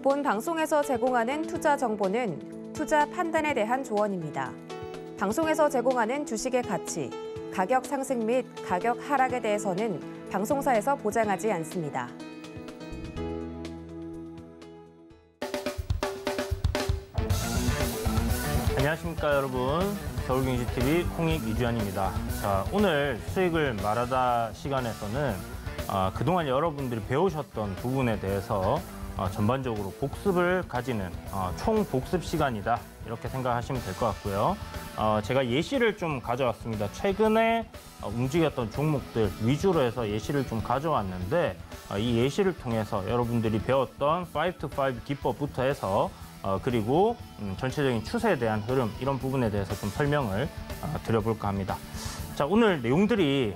본 방송에서 제공하는 투자 정보는 투자 판단에 대한 조언입니다. 방송에서 제공하는 주식의 가치, 가격 상승 및 가격 하락에 대해서는 방송사에서 보장하지 않습니다. 안녕하십니까 여러분, 서울경제TV 홍익 이주환입니다. 자, 오늘 수익을 말하다 시간에서는 그동안 여러분들이 배우셨던 부분에 대해서 전반적으로 복습을 가지는 총복습 시간이다, 이렇게 생각하시면 될 것 같고요. 제가 예시를 좀 가져왔습니다. 최근에 움직였던 종목들 위주로 해서 예시를 좀 가져왔는데, 이 예시를 통해서 여러분들이 배웠던 5to5 기법부터 해서 그리고 전체적인 추세에 대한 흐름, 이런 부분에 대해서 좀 설명을 드려볼까 합니다. 자, 오늘 내용들이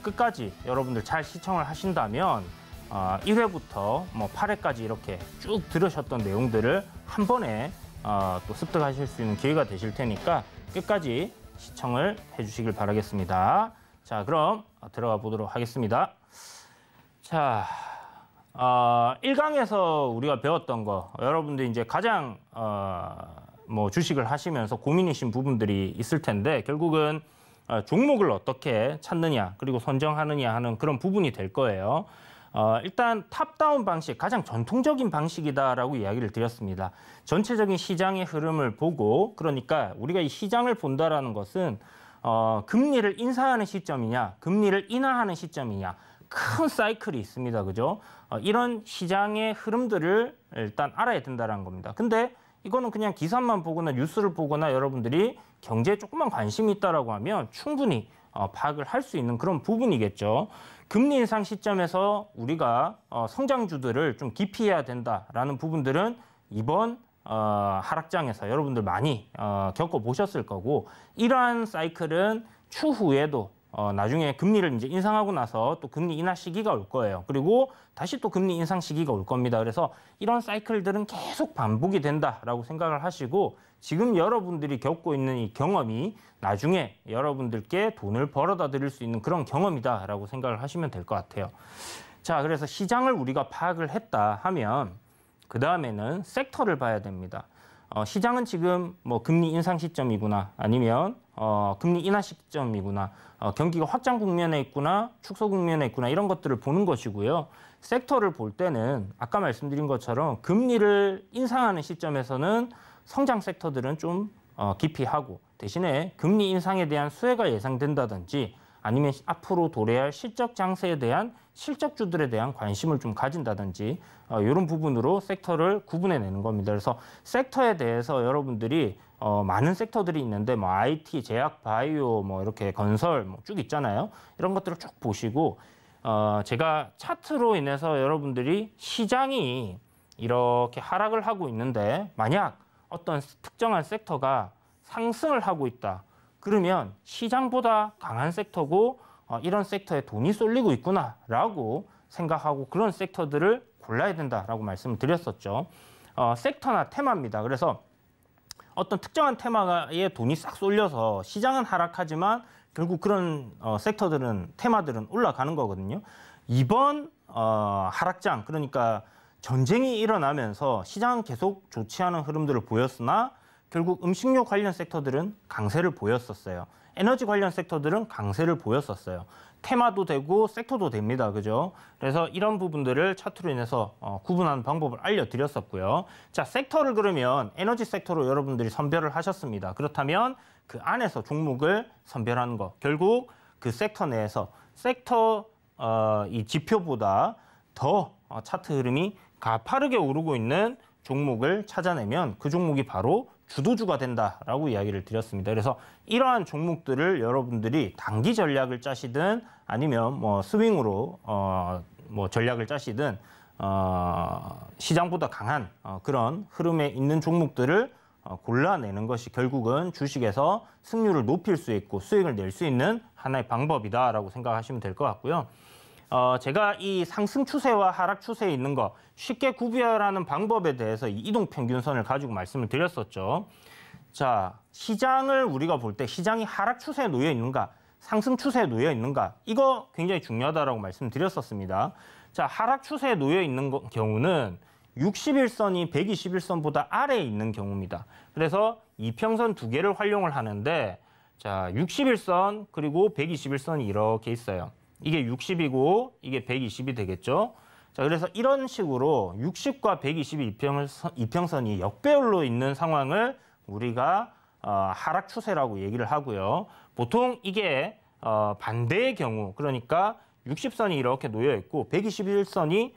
끝까지 여러분들 잘 시청을 하신다면 1회부터 8회까지 이렇게 쭉 들으셨던 내용들을 한 번에 또 습득하실 수 있는 기회가 되실 테니까 끝까지 시청을 해주시길 바라겠습니다. 자, 그럼 들어가 보도록 하겠습니다. 자, 1강에서 우리가 배웠던 거, 여러분들이 이제 가장 주식을 하시면서 고민이신 부분들이 있을 텐데, 결국은 종목을 어떻게 찾느냐, 그리고 선정하느냐 하는 그런 부분이 될 거예요. 일단 탑다운 방식, 가장 전통적인 방식이다라고 이야기를 드렸습니다. 전체적인 시장의 흐름을 보고, 그러니까 우리가 이 시장을 본다라는 것은 금리를 인상하는 시점이냐, 금리를 인하하는 시점이냐, 큰 사이클이 있습니다. 그죠? 이런 시장의 흐름들을 일단 알아야 된다는 겁니다. 근데 이거는 그냥 기사만 보거나 뉴스를 보거나 여러분들이 경제에 조금만 관심이 있다라고 하면 충분히 파악을 할 수 있는 그런 부분이겠죠. 금리 인상 시점에서 우리가 성장주들을 좀 기피해야 된다라는 부분들은 이번 하락장에서 여러분들 많이 겪어보셨을 거고, 이러한 사이클은 추후에도 나중에 금리를 이제 인상하고 나서 또 금리 인하 시기가 올 거예요. 그리고 다시 또 금리 인상 시기가 올 겁니다. 그래서 이런 사이클들은 계속 반복이 된다라고 생각을 하시고, 지금 여러분들이 겪고 있는 이 경험이 나중에 여러분들께 돈을 벌어다 드릴 수 있는 그런 경험이다라고 생각을 하시면 될 것 같아요. 자, 그래서 시장을 우리가 파악을 했다 하면 그 다음에는 섹터를 봐야 됩니다. 시장은 지금 금리 인상 시점이구나, 아니면 금리 인하 시점이구나, 경기가 확장 국면에 있구나, 축소 국면에 있구나, 이런 것들을 보는 것이고요. 섹터를 볼 때는 아까 말씀드린 것처럼 금리를 인상하는 시점에서는 성장 섹터들은 좀 기피하고, 대신에 금리 인상에 대한 수혜가 예상된다든지 아니면 앞으로 도래할 실적 장세에 대한 실적주들에 대한 관심을 좀 가진다든지 이런 부분으로 섹터를 구분해내는 겁니다. 그래서 섹터에 대해서 여러분들이 많은 섹터들이 있는데 IT, 제약, 바이오, 이렇게 건설 쭉 있잖아요. 이런 것들을 쭉 보시고, 제가 차트로 인해서 여러분들이 시장이 이렇게 하락을 하고 있는데 만약 어떤 특정한 섹터가 상승을 하고 있다, 그러면 시장보다 강한 섹터고 이런 섹터에 돈이 쏠리고 있구나라고 생각하고 그런 섹터들을 골라야 된다라고 말씀을 드렸었죠. 섹터나 테마입니다. 그래서 어떤 특정한 테마에 돈이 싹 쏠려서 시장은 하락하지만 결국 그런 섹터들은, 테마들은 올라가는 거거든요. 이번 하락장, 그러니까 전쟁이 일어나면서 시장은 계속 좋지 않은 흐름들을 보였으나 결국 음식료 관련 섹터들은 강세를 보였었어요. 에너지 관련 섹터들은 강세를 보였었어요. 테마도 되고 섹터도 됩니다. 그죠? 그래서 이런 부분들을 차트로 인해서 구분하는 방법을 알려드렸었고요. 자, sek터를 그러면 에너지 섹터로 여러분들이 선별을 하셨습니다. 그렇다면 그 안에서 종목을 선별하는 거, 결국 그 섹터 내에서 섹터 이 지표보다 더 차트 흐름이 가파르게 오르고 있는 종목을 찾아내면 그 종목이 바로 주도주가 된다라고 이야기를 드렸습니다. 그래서 이러한 종목들을 여러분들이 단기 전략을 짜시든 아니면 스윙으로 전략을 짜시든 시장보다 강한 그런 흐름에 있는 종목들을 골라내는 것이 결국은 주식에서 승률을 높일 수 있고 수익을 낼 수 있는 하나의 방법이다라고 생각하시면 될 것 같고요. 제가 이 상승 추세와 하락 추세에 있는 거 쉽게 구별하는 방법에 대해서 이 이동평균선을 가지고 말씀을 드렸었죠. 자, 시장을 우리가 볼 때 시장이 하락 추세에 놓여 있는가, 상승 추세에 놓여 있는가, 이거 굉장히 중요하다라고 말씀드렸었습니다. 자, 하락 추세에 놓여 있는 경우는 60일선이 121선보다 아래에 있는 경우입니다. 그래서 이평선 두 개를 활용을 하는데 자, 60일선 그리고 121선이 이렇게 있어요. 이게 60이고 이게 120이 되겠죠. 자, 그래서 이런 식으로 60과 120의 이평선이 역배열로 있는 상황을 우리가 하락 추세라고 얘기를 하고요. 보통 이게 반대의 경우, 그러니까 60선이 이렇게 놓여 있고 121선이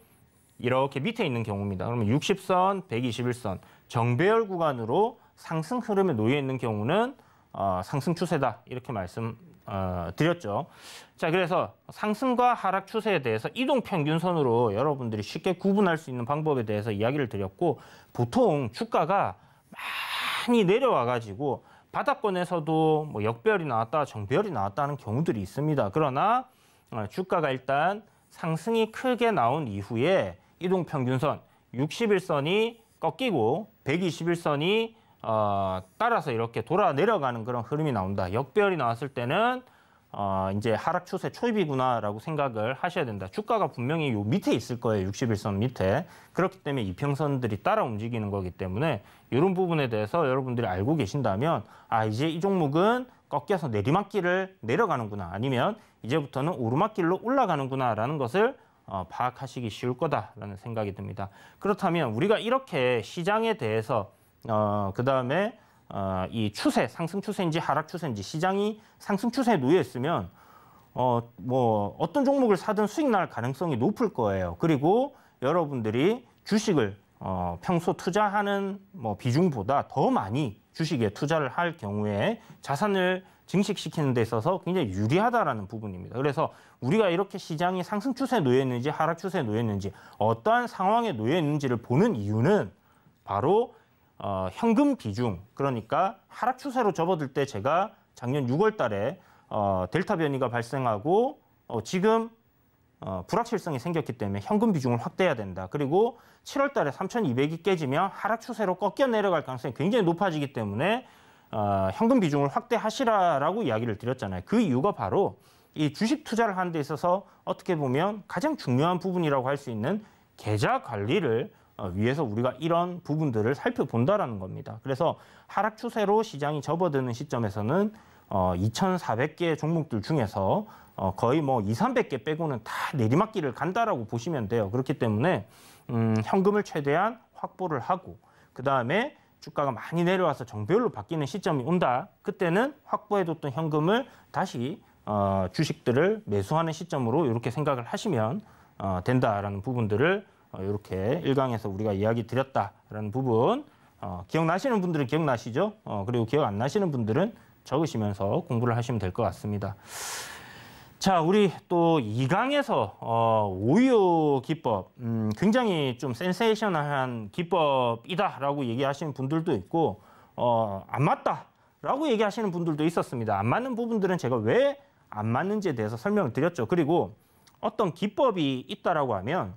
이렇게 밑에 있는 경우입니다. 그러면 60선, 121선 정배열 구간으로 상승 흐름에 놓여 있는 경우는 상승 추세다 이렇게 드렸죠. 자, 그래서 상승과 하락 추세에 대해서 이동 평균선으로 여러분들이 쉽게 구분할 수 있는 방법에 대해서 이야기를 드렸고, 보통 주가가 많이 내려와 가지고 바닥권에서도 뭐 역배열이 나왔다, 정배열이 나왔다는 경우들이 있습니다. 그러나 주가가 일단 상승이 크게 나온 이후에 이동 평균선 60일선이 꺾이고 121선이 따라서 이렇게 돌아 내려가는 그런 흐름이 나온다. 역배열이 나왔을 때는 이제 하락 추세 초입이구나라고 생각을 하셔야 된다. 주가가 분명히 요 밑에 있을 거예요. 60일선 밑에. 그렇기 때문에 이평선들이 따라 움직이는 거기 때문에 이런 부분에 대해서 여러분들이 알고 계신다면 이제 이 종목은 꺾여서 내리막길을 내려가는구나, 아니면 이제부터는 오르막길로 올라가는구나라는 것을 파악하시기 쉬울 거다라는 생각이 듭니다. 그렇다면 우리가 이렇게 시장에 대해서 그다음에 이 추세, 상승 추세인지 하락 추세인지, 시장이 상승 추세에 놓여 있으면 뭐 어떤 종목을 사든 수익 날 가능성이 높을 거예요. 그리고 여러분들이 주식을 평소 투자하는 뭐 비중보다 더 많이 주식에 투자를 할 경우에 자산을 증식시키는 데 있어서 굉장히 유리하다라는 부분입니다. 그래서 우리가 이렇게 시장이 상승 추세에 놓여 있는지 하락 추세에 놓여 있는지, 어떠한 상황에 놓여 있는지를 보는 이유는 바로 현금 비중, 그러니까 하락 추세로 접어들 때 제가 작년 6월 달에 델타 변이가 발생하고 지금 불확실성이 생겼기 때문에 현금 비중을 확대해야 된다. 그리고 7월 달에 3,200이 깨지면 하락 추세로 꺾여 내려갈 가능성이 굉장히 높아지기 때문에 현금 비중을 확대하시라라고 이야기를 드렸잖아요. 그 이유가 바로 이 주식 투자를 하는 데 있어서 어떻게 보면 가장 중요한 부분이라고 할 수 있는 계좌 관리를 위해서 우리가 이런 부분들을 살펴본다라는 겁니다. 그래서 하락 추세로 시장이 접어드는 시점에서는 2,400개 종목들 중에서 거의 뭐 2,300개 빼고는 다 내리막길을 간다라고 보시면 돼요. 그렇기 때문에 현금을 최대한 확보를 하고, 그 다음에 주가가 많이 내려와서 정배열로 바뀌는 시점이 온다. 그때는 확보해뒀던 현금을 다시 주식들을 매수하는 시점으로 이렇게 생각을 하시면 된다라는 부분들을 이렇게 1강에서 우리가 이야기 드렸다라는 부분, 기억나시는 분들은 기억나시죠? 그리고 기억 안 나시는 분들은 적으시면서 공부를 하시면 될 것 같습니다. 자, 우리 또 2강에서 오이오 기법, 굉장히 좀 센세이셔널한 기법이다라고 얘기하시는 분들도 있고, 안 맞다라고 얘기하시는 분들도 있었습니다. 안 맞는 부분들은 제가 왜 안 맞는지에 대해서 설명을 드렸죠. 그리고 어떤 기법이 있다라고 하면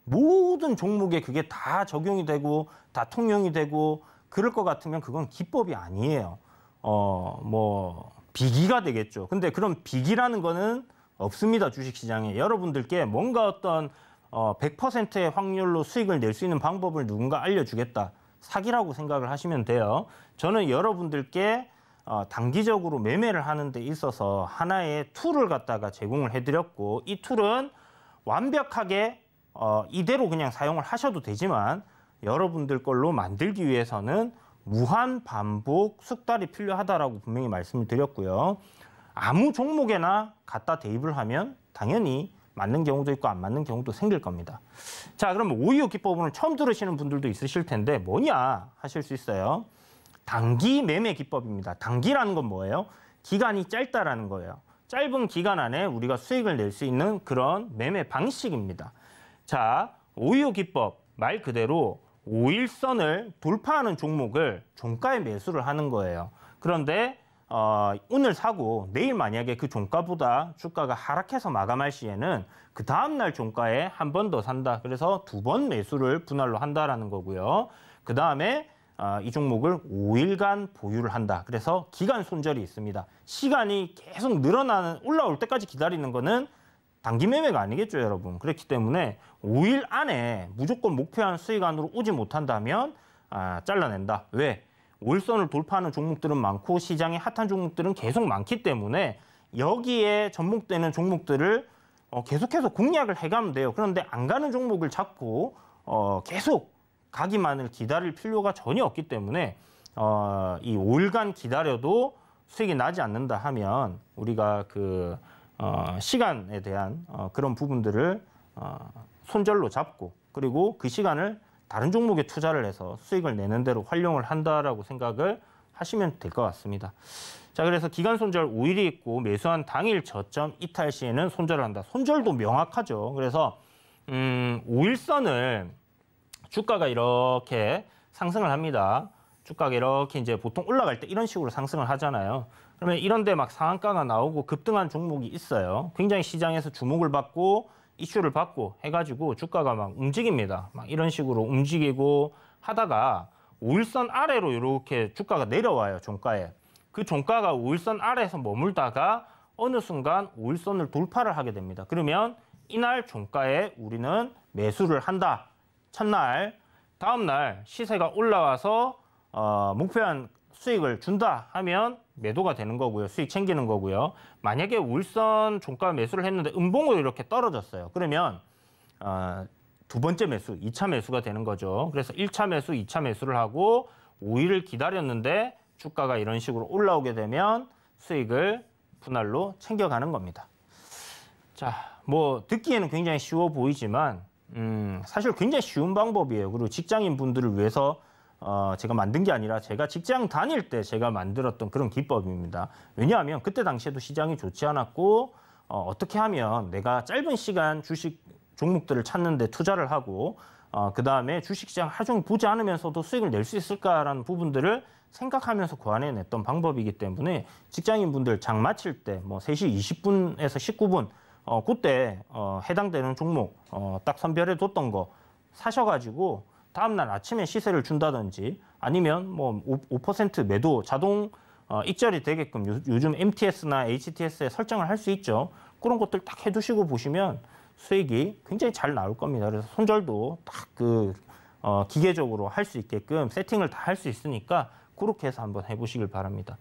모든 종목에 그게 다 적용이 되고 다 통용이 되고 그럴 것 같으면 그건 기법이 아니에요. 뭐 비기가 되겠죠. 근데 그런 비기라는 거는 없습니다. 주식시장에. 여러분들께 뭔가 어떤 100%의 확률로 수익을 낼 수 있는 방법을 누군가 알려주겠다. 사기라고 생각을 하시면 돼요. 저는 여러분들께 단기적으로 매매를 하는 데 있어서 하나의 툴을 갖다가 제공을 해드렸고, 이 툴은 완벽하게 이대로 그냥 사용을 하셔도 되지만 여러분들 걸로 만들기 위해서는 무한 반복 숙달이 필요하다라고 분명히 말씀을 드렸고요. 아무 종목에나 갖다 대입을 하면 당연히 맞는 경우도 있고 안 맞는 경우도 생길 겁니다. 자, 그럼 오이오 기법은 처음 들으시는 분들도 있으실 텐데 뭐냐 하실 수 있어요. 단기 매매 기법입니다. 단기라는 건 뭐예요? 기간이 짧다라는 거예요. 짧은 기간 안에 우리가 수익을 낼 수 있는 그런 매매 방식입니다. 자, 오이오 기법 말 그대로 5일선을 돌파하는 종목을 종가에 매수를 하는 거예요. 그런데 오늘 사고 내일 만약에 그 종가보다 주가가 하락해서 마감할 시에는 그 다음날 종가에 한 번 더 산다. 그래서 2번 매수를 분할로 한다라는 거고요. 그 다음에 이 종목을 5일간 보유를 한다. 그래서 기간 손절이 있습니다. 시간이 계속 늘어나는, 올라올 때까지 기다리는 거는 단기 매매가 아니겠죠, 여러분. 그렇기 때문에 5일 안에 무조건 목표한 수익 안으로 오지 못한다면 잘라낸다. 왜? 5일선을 돌파하는 종목들은 많고 시장에 핫한 종목들은 계속 많기 때문에 여기에 접목되는 종목들을 계속해서 공략을 해가면 돼요. 그런데 안 가는 종목을 잡고 계속 가기만을 기다릴 필요가 전혀 없기 때문에 이 5일간 기다려도 수익이 나지 않는다 하면 우리가 그 시간에 대한 그런 부분들을 손절로 잡고 그리고 그 시간을 다른 종목에 투자를 해서 수익을 내는 대로 활용을 한다라고 생각을 하시면 될 것 같습니다. 자, 그래서 기간 손절 5일이 있고 매수한 당일 저점 이탈 시에는 손절을 한다. 손절도 명확하죠. 그래서 5일선을 주가가 이렇게 상승을 합니다. 주가가 이렇게 이제 보통 올라갈 때 이런 식으로 상승을 하잖아요. 그러면 이런데 막 상한가가 나오고 급등한 종목이 있어요. 굉장히 시장에서 주목을 받고 이슈를 받고 해가지고 주가가 막 움직입니다. 막 이런 식으로 움직이고 하다가 5일선 아래로 이렇게 주가가 내려와요. 종가에. 그 종가가 5일선 아래에서 머물다가 어느 순간 5일선을 돌파를 하게 됩니다. 그러면 이날 종가에 우리는 매수를 한다. 첫날, 다음날 시세가 올라와서 목표한 수익을 준다 하면 매도가 되는 거고요. 수익 챙기는 거고요. 만약에 5일선 종가 매수를 했는데 음봉으로 이렇게 떨어졌어요. 그러면 두 번째 매수, 2차 매수가 되는 거죠. 그래서 1차 매수, 2차 매수를 하고 5일을 기다렸는데 주가가 이런 식으로 올라오게 되면 수익을 분할로 챙겨가는 겁니다. 자, 뭐 듣기에는 굉장히 쉬워 보이지만 사실 굉장히 쉬운 방법이에요. 그리고 직장인 분들을 위해서 제가 만든 게 아니라 제가 직장 다닐 때 제가 만들었던 그런 기법입니다. 왜냐하면 그때 당시에도 시장이 좋지 않았고 어떻게 하면 내가 짧은 시간 주식 종목들을 찾는데 투자를 하고 그 다음에 주식시장 하루 종일 보지 않으면서도 수익을 낼 수 있을까라는 부분들을 생각하면서 고안해냈던 방법이기 때문에 직장인분들 장 마칠 때 뭐 3시 20분에서 19분 그때 해당되는 종목 딱 선별해뒀던 거 사셔가지고 다음날 아침에 시세를 준다든지 아니면 뭐 5% 매도 자동 익절이 되게끔 요즘 MTS나 HTS에 설정을 할 수 있죠. 그런 것들 딱 해두시고 보시면 수익이 굉장히 잘 나올 겁니다. 그래서 손절도 딱 기계적으로 할 수 있게끔 세팅을 다 할 수 있으니까 그렇게 해서 한번 해보시길 바랍니다.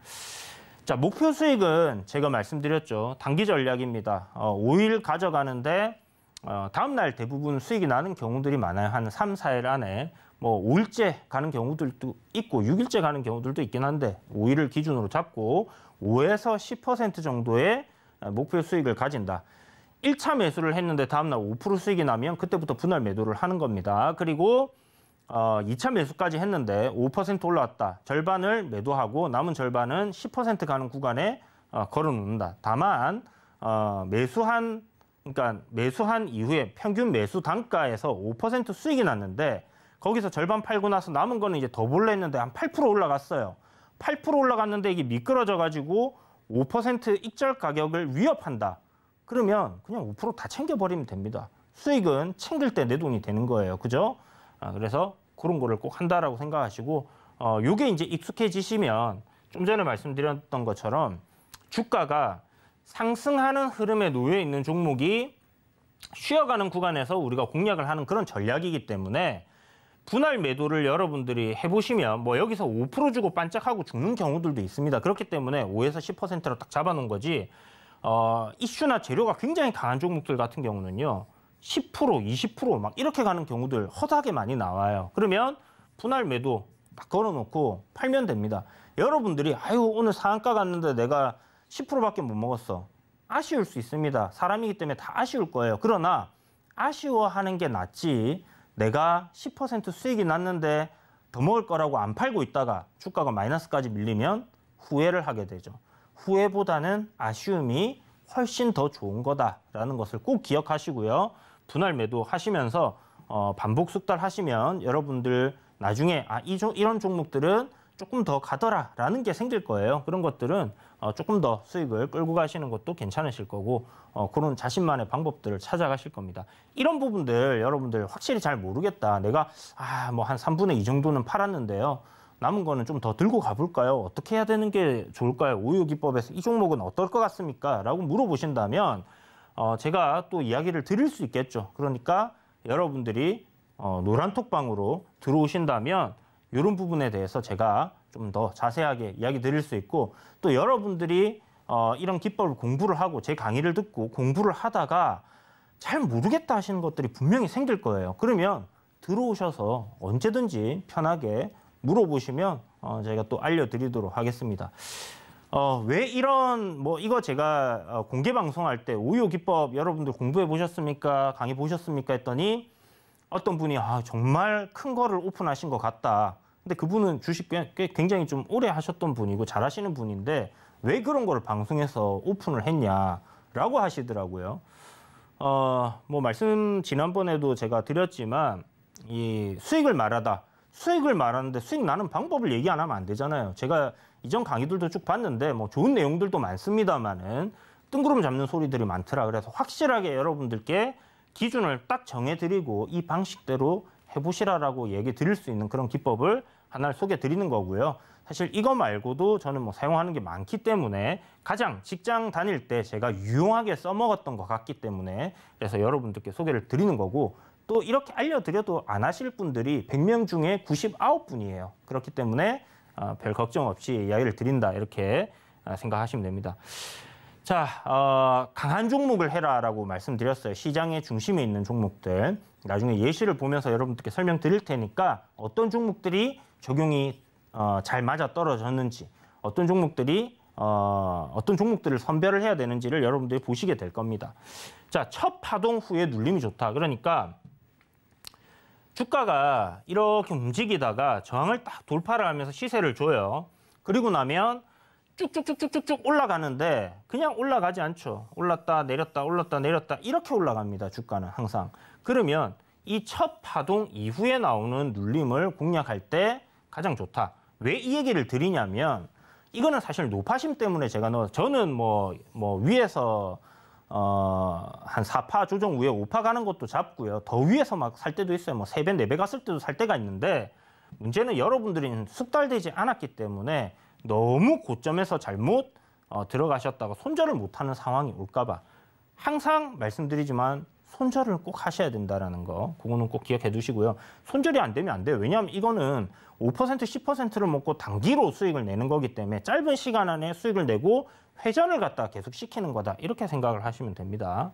자, 목표 수익은 제가 말씀드렸죠. 단기 전략입니다. 5일 가져가는데 다음날 대부분 수익이 나는 경우들이 많아요. 한 3, 4일 안에 뭐 5일째 가는 경우들도 있고 6일째 가는 경우들도 있긴 한데 5일을 기준으로 잡고 5에서 10% 정도의 목표 수익을 가진다. 1차 매수를 했는데 다음날 5% 수익이 나면 그때부터 분할 매도를 하는 겁니다. 그리고 2차 매수까지 했는데 5% 올라왔다. 절반을 매도하고 남은 절반은 10% 가는 구간에 걸어 놓는다. 다만 매수한 이후에 평균 매수 단가에서 5% 수익이 났는데 거기서 절반 팔고 나서 남은 거는 이제 더 볼래 했는데 한 8% 올라갔어요. 8% 올라갔는데 이게 미끄러져 가지고 5% 익절 가격을 위협한다. 그러면 그냥 5% 다 챙겨버리면 됩니다. 수익은 챙길 때 내 돈이 되는 거예요. 그죠? 그래서 그런 거를 꼭 한다라고 생각하시고 요게 이제 익숙해지시면 좀 전에 말씀드렸던 것처럼 주가가 상승하는 흐름에 놓여 있는 종목이 쉬어가는 구간에서 우리가 공략을 하는 그런 전략이기 때문에 분할 매도를 여러분들이 해보시면 뭐 여기서 5% 주고 반짝하고 죽는 경우들도 있습니다. 그렇기 때문에 5에서 10%로 딱 잡아놓은 거지 이슈나 재료가 굉장히 강한 종목들 같은 경우는요 10%, 20% 막 이렇게 가는 경우들 허다하게 많이 나와요. 그러면 분할 매도 딱 걸어놓고 팔면 됩니다. 여러분들이 아유 오늘 상한가 갔는데 내가 10%밖에 못 먹었어. 아쉬울 수 있습니다. 사람이기 때문에 다 아쉬울 거예요. 그러나 아쉬워하는 게 낫지 내가 10% 수익이 났는데 더 먹을 거라고 안 팔고 있다가 주가가 마이너스까지 밀리면 후회를 하게 되죠. 후회보다는 아쉬움이 훨씬 더 좋은 거다라는 것을 꼭 기억하시고요. 분할 매도 하시면서 반복 숙달하시면 여러분들 나중에 이런 종목들은 조금 더 가더라라는 게 생길 거예요. 그런 것들은 조금 더 수익을 끌고 가시는 것도 괜찮으실 거고 그런 자신만의 방법들을 찾아가실 겁니다. 이런 부분들 여러분들 확실히 잘 모르겠다. 내가 뭐 한 3분의 2 정도는 팔았는데요. 남은 거는 좀 더 들고 가볼까요? 어떻게 해야 되는 게 좋을까요? 오유기법에서 이 종목은 어떨 것 같습니까? 라고 물어보신다면 제가 또 이야기를 드릴 수 있겠죠. 그러니까 여러분들이 노란톡방으로 들어오신다면 이런 부분에 대해서 제가 좀 더 자세하게 이야기 드릴 수 있고, 또 여러분들이 이런 기법을 공부를 하고 제 강의를 듣고 공부를 하다가 잘 모르겠다 하시는 것들이 분명히 생길 거예요. 그러면 들어오셔서 언제든지 편하게 물어보시면 제가 또 알려드리도록 하겠습니다. 왜 이런 이거 제가 공개 방송할 때 오요 기법 여러분들 공부해 보셨습니까? 강의 보셨습니까? 했더니 어떤 분이 정말 큰 거를 오픈하신 것 같다. 근데 그분은 주식 굉장히 좀 오래 하셨던 분이고 잘하시는 분인데 왜 그런 거를 방송에서 오픈을 했냐라고 하시더라고요. 말씀 지난번에도 제가 드렸지만 이 수익을 말하는데 수익 나는 방법을 얘기 안 하면 안 되잖아요. 제가 이전 강의들도 쭉 봤는데 좋은 내용들도 많습니다만은 뜬구름 잡는 소리들이 많더라. 그래서 확실하게 여러분들께 기준을 딱 정해드리고 이 방식대로 해보시라라고 얘기 드릴 수 있는 그런 기법을 하나를 소개해 드리는 거고요. 사실 이거 말고도 저는 사용하는 게 많기 때문에 가장 직장 다닐 때 제가 유용하게 써먹었던 것 같기 때문에 그래서 여러분들께 소개를 드리는 거고, 또 이렇게 알려드려도 안 하실 분들이 100명 중에 99분이에요. 그렇기 때문에 별 걱정 없이 이야기를 드린다 이렇게 생각하시면 됩니다. 자, 강한 종목을 해라라고 말씀드렸어요. 시장의 중심에 있는 종목들. 나중에 예시를 보면서 여러분들께 설명드릴 테니까 어떤 종목들이 적용이 잘 맞아 떨어졌는지, 어떤 종목들을 선별을 해야 되는지를 여러분들이 보시게 될 겁니다. 자, 첫 파동 후에 눌림이 좋다. 그러니까 주가가 이렇게 움직이다가 저항을 딱 돌파를 하면서 시세를 줘요. 그리고 나면 쭉쭉쭉쭉쭉 올라가는데 그냥 올라가지 않죠. 올랐다 내렸다 올랐다 내렸다 이렇게 올라갑니다. 주가는 항상. 그러면 이 첫 파동 이후에 나오는 눌림을 공략할 때 가장 좋다. 왜 이 얘기를 드리냐면 이거는 사실 노파심 때문에 저는 위에서 한 4파 조정 위에 5파 가는 것도 잡고요. 더 위에서 막 살 때도 있어요. 3배, 4배 갔을 때도 살 때가 있는데, 문제는 여러분들이 숙달되지 않았기 때문에 너무 고점에서 잘못 들어가셨다가 손절을 못하는 상황이 올까 봐 항상 말씀드리지만 손절을 꼭 하셔야 된다는 거, 그거는 꼭 기억해 두시고요. 손절이 안 되면 안 돼요. 왜냐하면 이거는 5%, 10%를 먹고 단기로 수익을 내는 거기 때문에 짧은 시간 안에 수익을 내고 회전을 갖다 계속 시키는 거다. 이렇게 생각을 하시면 됩니다.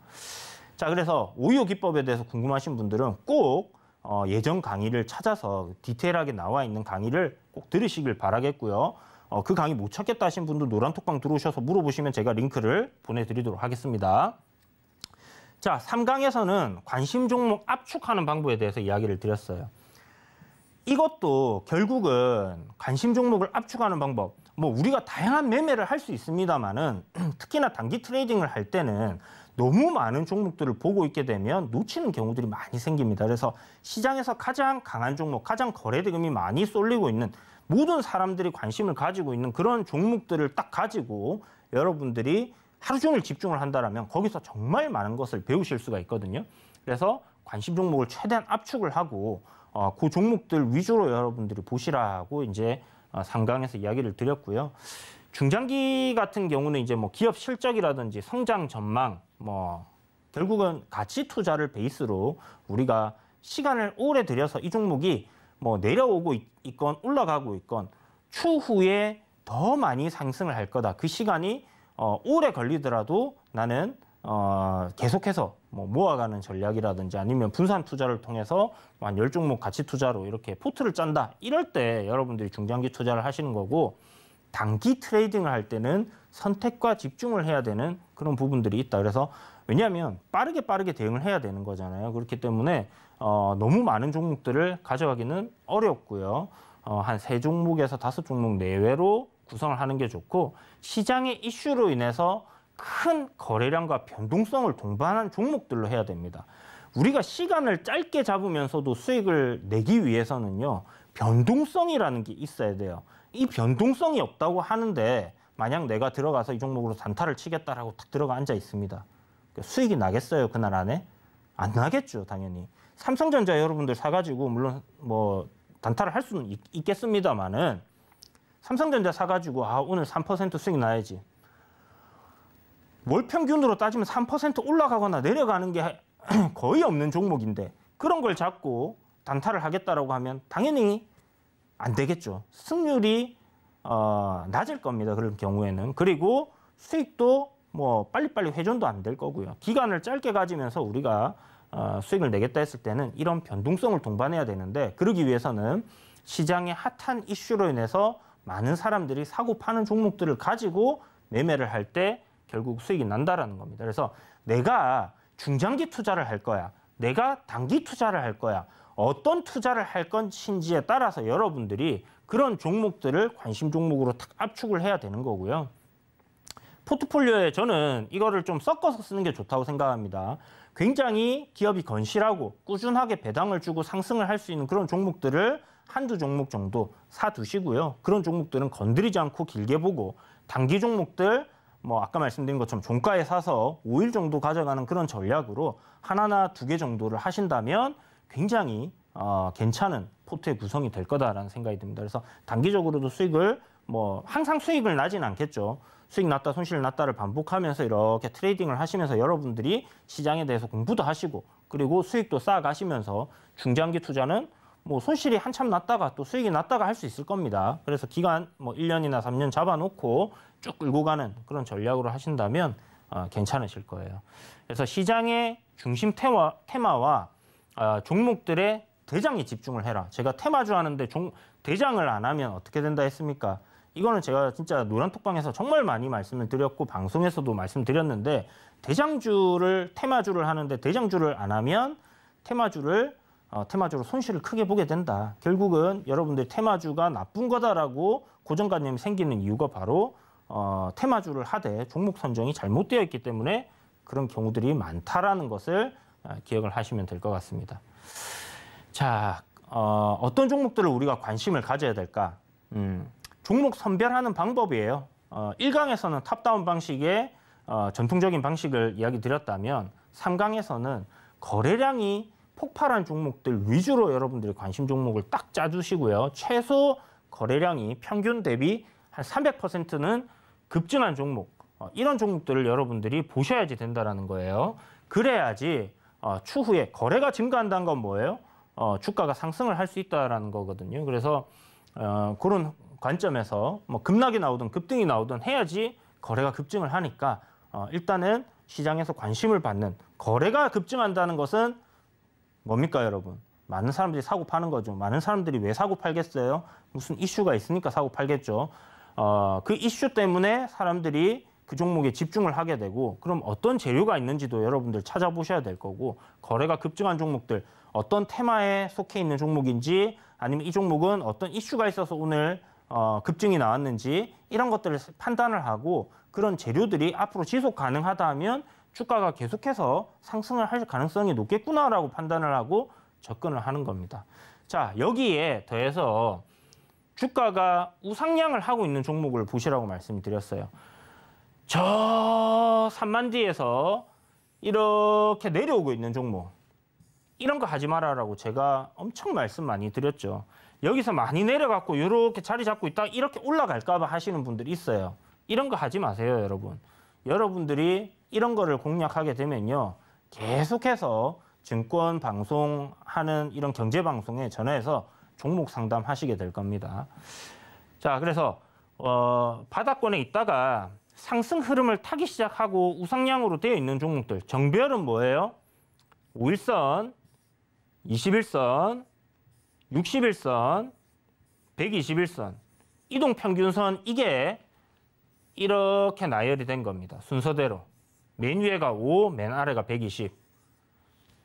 자, 그래서 오요 기법에 대해서 궁금하신 분들은 꼭 예전 강의를 찾아서 디테일하게 나와 있는 강의를 꼭 들으시길 바라겠고요. 그 강의 못 찾겠다 하신 분들 노란톡방 들어오셔서 물어보시면 제가 링크를 보내드리도록 하겠습니다. 자, 3강에서는 관심 종목 압축하는 방법에 대해서 이야기를 드렸어요. 이것도 결국은 관심 종목을 압축하는 방법, 우리가 다양한 매매를 할 수 있습니다만은 특히나 단기 트레이딩을 할 때는 너무 많은 종목들을 보고 있게 되면 놓치는 경우들이 많이 생깁니다. 그래서 시장에서 가장 강한 종목, 가장 거래대금이 많이 쏠리고 있는 모든 사람들이 관심을 가지고 있는 그런 종목들을 딱 가지고 여러분들이 하루 종일 집중을 한다면 거기서 정말 많은 것을 배우실 수가 있거든요. 그래서 관심 종목을 최대한 압축을 하고 그 종목들 위주로 여러분들이 보시라고 이제 3강에서 이야기를 드렸고요. 중장기 같은 경우는 이제 기업 실적이라든지 성장 전망, 결국은 가치 투자를 베이스로 우리가 시간을 오래 들여서 이 종목이 내려오고 있건 올라가고 있건 추후에 더 많이 상승을 할 거다. 그 시간이 오래 걸리더라도 나는 계속해서 모아가는 전략이라든지 아니면 분산 투자를 통해서 한 10종목 가치 투자로 이렇게 포트를 짠다. 이럴 때 여러분들이 중장기 투자를 하시는 거고, 단기 트레이딩을 할 때는 선택과 집중을 해야 되는 그런 부분들이 있다. 그래서 왜냐하면 빠르게 대응을 해야 되는 거잖아요. 그렇기 때문에 너무 많은 종목들을 가져가기는 어렵고요. 한 3종목에서 5종목 내외로 구성을 하는 게 좋고, 시장의 이슈로 인해서 큰 거래량과 변동성을 동반한 종목들로 해야 됩니다. 우리가 시간을 짧게 잡으면서도 수익을 내기 위해서는요, 변동성이라는 게 있어야 돼요. 이 변동성이 없다고 하는데 만약 내가 들어가서 이 종목으로 단타를 치겠다라고 딱 들어가 앉아 있습니다. 수익이 나겠어요, 그날 안에? 안 나겠죠, 당연히. 삼성전자 여러분들 사가지고 물론 단타를 할 수는 있겠습니다만은 삼성전자 사가지고 오늘 3% 수익 나야지. 월 평균으로 따지면 3% 올라가거나 내려가는 게 거의 없는 종목인데 그런 걸 잡고 단타를 하겠다라고 하면 당연히 안 되겠죠. 승률이 낮을 겁니다. 그런 경우에는. 그리고 수익도 뭐 빨리빨리 회전도 안 될 거고요. 기간을 짧게 가지면서 우리가 수익을 내겠다 했을 때는 이런 변동성을 동반해야 되는데 그러기 위해서는 시장의 핫한 이슈로 인해서 많은 사람들이 사고 파는 종목들을 가지고 매매를 할 때 결국 수익이 난다라는 겁니다. 그래서 내가 중장기 투자를 할 거야. 내가 단기 투자를 할 거야. 어떤 투자를 할 것인지에 따라서 여러분들이 그런 종목들을 관심 종목으로 탁 압축을 해야 되는 거고요. 포트폴리오에 저는 이거를 좀 섞어서 쓰는 게 좋다고 생각합니다. 굉장히 기업이 건실하고 꾸준하게 배당을 주고 상승을 할 수 있는 그런 종목들을 한두 종목 정도 사두시고요. 그런 종목들은 건드리지 않고 길게 보고 단기 종목들 뭐 아까 말씀드린 것처럼 종가에 사서 5일 정도 가져가는 그런 전략으로 하나나 두 개 정도를 하신다면 굉장히 괜찮은 포트의 구성이 될 거다라는 생각이 듭니다. 그래서 단기적으로도 수익을 뭐 항상 수익을 나진 않겠죠. 수익 났다 손실 났다를 반복하면서 이렇게 트레이딩을 하시면서 여러분들이 시장에 대해서 공부도 하시고 그리고 수익도 쌓아가시면서 중장기 투자는 뭐 손실이 한참 났다가 또 수익이 났다가 할 수 있을 겁니다. 그래서 기간 뭐 1년이나 3년 잡아놓고 쭉 끌고 가는 그런 전략으로 하신다면 괜찮으실 거예요. 그래서 시장의 중심 테마와 종목들의 대장에 집중을 해라. 제가 테마주 하는데 대장을 안 하면 어떻게 된다 했습니까? 이거는 제가 진짜 노란톡방에서 정말 많이 말씀을 드렸고 방송에서도 말씀드렸는데 테마주를 하는데 대장주를 안 하면 테마주로 손실을 크게 보게 된다. 결국은 여러분들 테마주가 나쁜 거다라고 고정관념이 생기는 이유가 바로 테마주를 하되 종목 선정이 잘못되어 있기 때문에 그런 경우들이 많다라는 것을 기억을 하시면 될 것 같습니다. 자, 어떤 종목들을 우리가 관심을 가져야 될까? 종목 선별하는 방법이에요. 1강에서는 탑다운 방식의 전통적인 방식을 이야기 드렸다면 3강에서는 거래량이 폭발한 종목들 위주로 여러분들이 관심 종목을 딱 짜주시고요. 최소 거래량이 평균 대비 한 300%는 급증한 종목, 이런 종목들을 여러분들이 보셔야지 된다는 거예요. 그래야지 추후에 거래가 증가한다는 건 뭐예요? 주가가 상승을 할 수 있다는 거거든요. 그래서 그런 관점에서 뭐 급락이 나오든 급등이 나오든 해야지 거래가 급증을 하니까 일단은 시장에서 관심을 받는 거래가 급증한다는 것은 뭡니까 여러분? 많은 사람들이 사고 파는 거죠. 많은 사람들이 왜 사고 팔겠어요? 무슨 이슈가 있으니까 사고 팔겠죠. 그 이슈 때문에 사람들이 그 종목에 집중을 하게 되고 그럼 어떤 재료가 있는지도 여러분들 찾아보셔야 될 거고 거래가 급증한 종목들 어떤 테마에 속해 있는 종목인지 아니면 이 종목은 어떤 이슈가 있어서 오늘 급증이 나왔는지 이런 것들을 판단을 하고 그런 재료들이 앞으로 지속 가능하다 하면 주가가 계속해서 상승을 할 가능성이 높겠구나라고 판단을 하고 접근을 하는 겁니다. 자, 여기에 더해서 주가가 우상향을 하고 있는 종목을 보시라고 말씀드렸어요. 저 3만 뒤에서 이렇게 내려오고 있는 종목 이런 거 하지 말아라고 제가 엄청 말씀 많이 드렸죠. 여기서 많이 내려갖고 이렇게 자리 잡고 있다 이렇게 올라갈까 봐 하시는 분들이 있어요. 이런 거 하지 마세요, 여러분. 여러분들이 이런 거를 공략하게 되면요. 계속해서 증권 방송하는 이런 경제 방송에 전화해서 종목 상담하시게 될 겁니다. 자, 그래서 바닥권에 있다가 상승 흐름을 타기 시작하고 우상향으로 되어 있는 종목들. 정배열은 뭐예요? 5일선, 21선, 61선, 121선, 이동평균선 이게 이렇게 나열이 된 겁니다. 순서대로. 맨 위에가 5, 맨 아래가 120.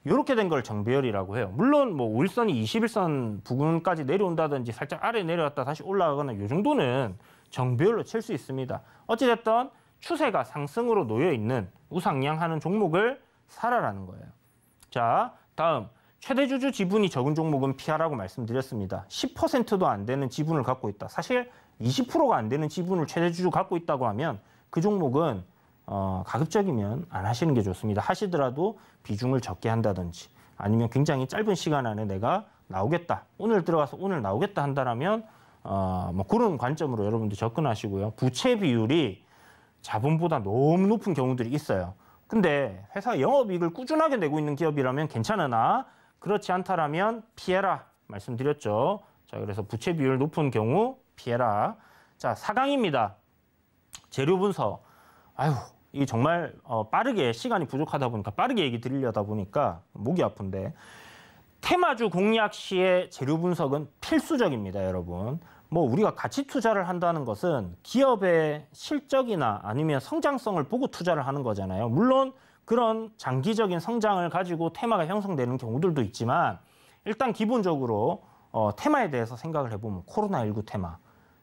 이렇게 된 걸 정배열이라고 해요. 물론 뭐 5일선이 21선 부근까지 내려온다든지 살짝 아래 내려왔다 다시 올라가거나 이 정도는 정배열로 칠 수 있습니다. 어찌됐든 추세가 상승으로 놓여있는 우상향하는 종목을 사라라는 거예요. 자, 다음 최대 주주 지분이 적은 종목은 피하라고 말씀드렸습니다. 10%도 안 되는 지분을 갖고 있다. 사실 20%가 안 되는 지분을 최대 주주 갖고 있다고 하면 그 종목은 가급적이면 안 하시는 게 좋습니다. 하시더라도 비중을 적게 한다든지 아니면 굉장히 짧은 시간 안에 내가 나오겠다. 오늘 들어가서 오늘 나오겠다 한다라면 뭐 그런 관점으로 여러분들 접근하시고요. 부채 비율이 자본보다 너무 높은 경우들이 있어요. 근데 회사 영업이익을 꾸준하게 내고 있는 기업이라면 괜찮으나 그렇지 않다라면 피해라 말씀드렸죠. 자, 그래서 부채 비율 높은 경우 피해라. 자, 4강입니다. 재료 분석. 아유, 이 정말 빠르게 시간이 부족하다 보니까 빠르게 얘기 드리려다 보니까 목이 아픈데 테마주 공략 시의 재료 분석은 필수적입니다, 여러분. 뭐 우리가 가치 투자를 한다는 것은 기업의 실적이나 아니면 성장성을 보고 투자를 하는 거잖아요. 물론 그런 장기적인 성장을 가지고 테마가 형성되는 경우들도 있지만 일단 기본적으로 테마에 대해서 생각을 해보면 코로나19 테마,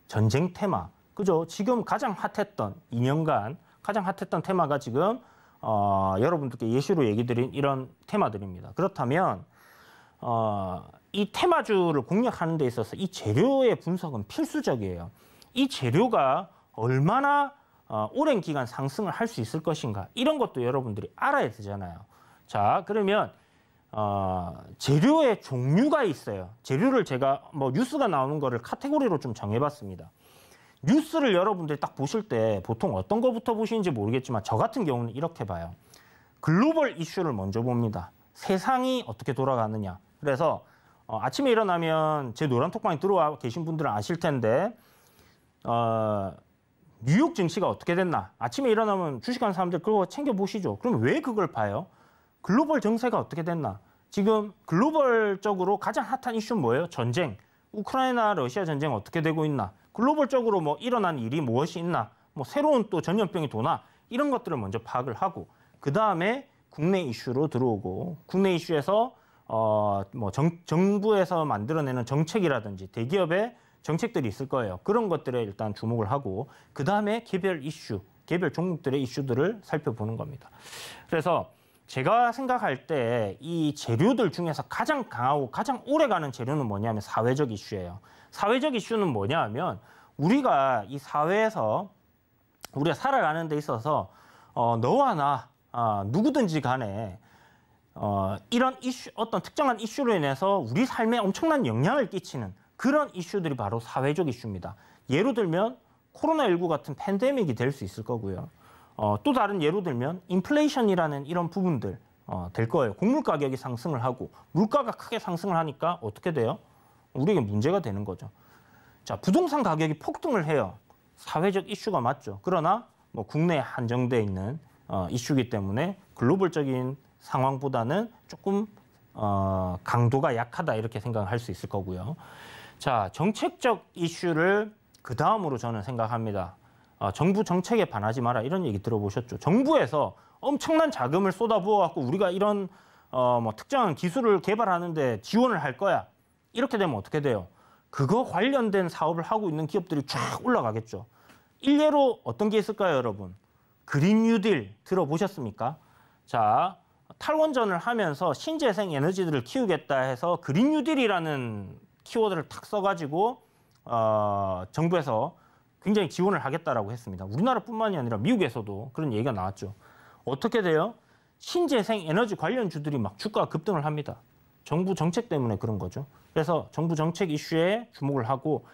전쟁 테마, 그죠? 지금 가장 핫했던 2년간 가장 핫했던 테마가 지금 여러분들께 예시로 얘기 드린 이런 테마들입니다. 그렇다면 이 테마주를 공략하는 데 있어서 이 재료의 분석은 필수적이에요. 이 재료가 얼마나 오랜 기간 상승을 할 수 있을 것인가 이런 것도 여러분들이 알아야 되잖아요. 자, 그러면 재료의 종류가 있어요. 재료를 제가 뭐 뉴스가 나오는 거를 카테고리로 좀 정해봤습니다. 뉴스를 여러분들이 딱 보실 때 보통 어떤 거부터 보시는지 모르겠지만 저 같은 경우는 이렇게 봐요. 글로벌 이슈를 먼저 봅니다. 세상이 어떻게 돌아가느냐. 그래서 아침에 일어나면 제 노란톡방에 들어와 계신 분들은 아실 텐데 뉴욕 증시가 어떻게 됐나. 아침에 일어나면 주식하는 사람들 그거 챙겨보시죠. 그럼 왜 그걸 봐요? 글로벌 정세가 어떻게 됐나. 지금 글로벌적으로 가장 핫한 이슈는 뭐예요? 전쟁. 우크라이나 러시아 전쟁 어떻게 되고 있나. 글로벌적으로 뭐 일어난 일이 무엇이 있나. 뭐 새로운 또 전염병이 도나. 이런 것들을 먼저 파악을 하고 그 다음에 국내 이슈로 들어오고 국내 이슈에서 뭐 정부에서 만들어내는 정책이라든지 대기업의 정책들이 있을 거예요. 그런 것들에 일단 주목을 하고 그 다음에 개별 이슈, 개별 종목들의 이슈들을 살펴보는 겁니다. 그래서 제가 생각할 때 이 재료들 중에서 가장 강하고 가장 오래가는 재료는 뭐냐면 사회적 이슈예요. 사회적 이슈는 뭐냐 하면 우리가 이 사회에서 우리가 살아가는 데 있어서 너와 나 누구든지 간에 이런 이슈, 어떤 특정한 이슈로 인해서 우리 삶에 엄청난 영향을 끼치는 그런 이슈들이 바로 사회적 이슈입니다. 예로 들면 코로나19 같은 팬데믹이 될 수 있을 거고요. 또 다른 예로 들면 인플레이션이라는 이런 부분들 될 거예요. 곡물 가격이 상승을 하고 물가가 크게 상승을 하니까 어떻게 돼요? 우리에게 문제가 되는 거죠. 자, 부동산 가격이 폭등을 해요. 사회적 이슈가 맞죠. 그러나 뭐 국내에 한정돼 있는 이슈이기 때문에 글로벌적인 상황보다는 조금 강도가 약하다 이렇게 생각할 수 있을 거고요. 자, 정책적 이슈를 그 다음으로 저는 생각합니다. 정부 정책에 반하지 마라 이런 얘기 들어보셨죠. 정부에서 엄청난 자금을 쏟아부어갖고 우리가 이런 뭐 특정한 기술을 개발하는데 지원을 할 거야. 이렇게 되면 어떻게 돼요? 그거 관련된 사업을 하고 있는 기업들이 쫙 올라가겠죠. 일례로 어떤 게 있을까요, 여러분? 그린 뉴딜 들어보셨습니까? 자, 탈원전을 하면서 신재생 에너지들을 키우겠다 해서 그린 뉴딜이라는 키워드를 탁 써가지고 정부에서 굉장히 지원을 하겠다라고 했습니다. 우리나라뿐만이 아니라 미국에서도 그런 얘기가 나왔죠. 어떻게 돼요? 신재생 에너지 관련주들이 막 주가가 급등을 합니다. 정부 정책 때문에 그런 거죠. 그래서 정부 정책 이슈에 주목을 하고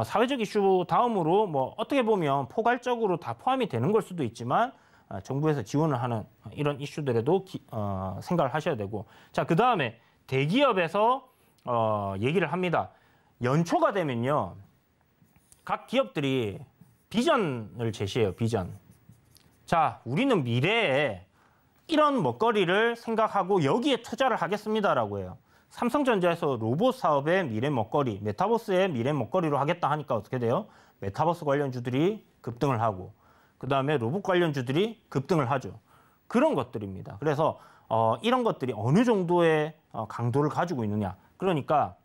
사회적 이슈 다음으로 뭐 어떻게 보면 포괄적으로 다 포함이 되는 걸 수도 있지만 정부에서 지원을 하는 이런 이슈들에도 생각을 하셔야 되고 자, 그 다음에 대기업에서 얘기를 합니다. 연초가 되면요. 각 기업들이 비전을 제시해요. 비전. 자, 우리는 미래에 이런 먹거리를 생각하고 여기에 투자를 하겠습니다라고 해요. 삼성전자에서 로봇 사업의 미래 먹거리, 메타버스의 미래 먹거리로 하겠다 하니까 어떻게 돼요? 메타버스 관련주들이 급등을 하고 그 다음에 로봇 관련주들이 급등을 하죠. 그런 것들입니다. 그래서 이런 것들이 어느 정도의 강도를 가지고 있느냐. 그러니까